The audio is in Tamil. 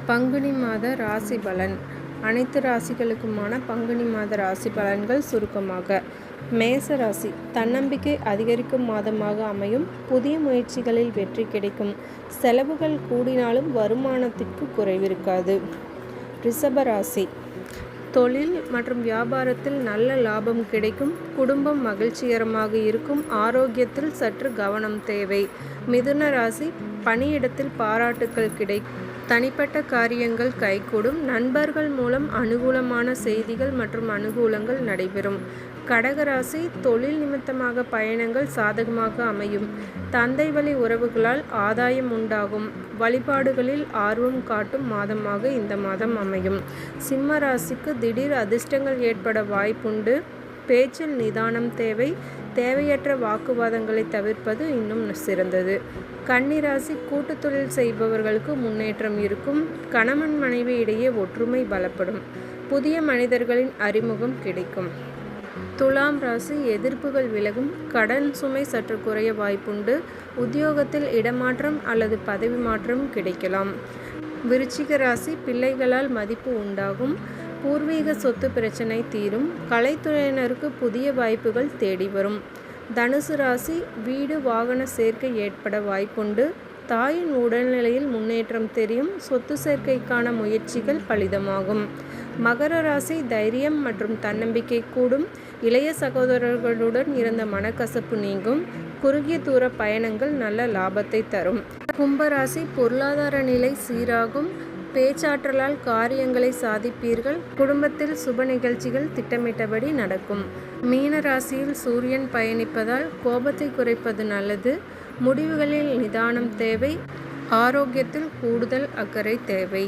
பங்குனி மாத ராசி பலன். அனைத்து ராசிகளுக்குமான பங்குனி மாத ராசி பலன்கள் சுருக்கமாக. மேச ராசி தன்னம்பிக்கை அதிகரிக்கும் மாதமாக அமையும். புதிய முயற்சிகளில் வெற்றி கிடைக்கும். செலவுகள் கூடினாலும் வருமானத்திற்கு குறைவிருக்காது. ரிஷப ராசி தொழில் மற்றும் வியாபாரத்தில் நல்ல லாபம் கிடைக்கும். குடும்பம் மகிழ்ச்சிகரமாக இருக்கும். ஆரோக்கியத்தில் சற்று கவனம் தேவை. மிதுன ராசி பணியிடத்தில் பாராட்டுக்கள் கிடைக்கும். தனிப்பட்ட காரியங்கள் கைகூடும். நண்பர்கள் மூலம் அனுகூலமான செய்திகள் மற்றும் அனுகூலங்கள் நடைபெறும். கடகராசி தொழில் நிமித்தமாக பயணங்கள் சாதகமாக அமையும். தந்தை வழி உறவுகளால் ஆதாயம் உண்டாகும். வழிபாடுகளில் ஆர்வம் காட்டும் மாதமாக இந்த மாதம் அமையும். சிம்ம ராசிக்கு திடீர் அதிர்ஷ்டங்கள் ஏற்பட வாய்ப்புண்டு. பேச்சில் நிதானம் தேவை. தேவையற்ற வாக்குவாதங்களை தவிர்ப்பது இன்னும் சிறந்தது. கன்னிராசி கூட்டு தொழில் செய்பவர்களுக்கு முன்னேற்றம் இருக்கும். கணவன் மனைவி இடையே ஒற்றுமை பலப்படும். புதிய மனிதர்களின் அறிமுகம் கிடைக்கும். துலாம் ராசி எதிர்ப்புகள் விலகும். கடன் சுமை சற்று குறைய வாய்ப்புண்டு. உத்தியோகத்தில் இடமாற்றம் அல்லது பதவி மாற்றம் கிடைக்கலாம். விருச்சிக ராசி பிள்ளைகளால் மதிப்பு உண்டாகும். பூர்வீக சொத்து பிரச்சனை தீரும். கலைத்துறையினருக்கு புதிய வாய்ப்புகள் தேடி வரும். தனுசு ராசி வீடு வாகன சேர்க்கை ஏற்பட வாய்ப்புண்டு. தாயின் உடல்நிலையில் முன்னேற்றம் தெரியும். சொத்து சேர்க்கைக்கான முயற்சிகள் பலிதமாகும். மகர ராசி தைரியம் மற்றும் தன்னம்பிக்கை கூடும். இளைய சகோதரர்களுடன் இருந்த மனக்கசப்பு நீங்கும். குறுகிய தூர பயணங்கள் நல்ல லாபத்தை தரும். கும்பராசி பொருளாதார நிலை சீராகும். பேச்சாற்றலால் காரியங்களை சாதிப்பீர்கள். குடும்பத்தில் சுப நிகழ்ச்சிகள் திட்டமிட்டபடி நடக்கும். மீன ராசியில் சூரியன் பயணிப்பதால் கோபத்தை குறைப்பது நல்லது. முடிவுகளில் நிதானம் தேவை. ஆரோக்கியத்தில் கூடுதல் அக்கறை தேவை.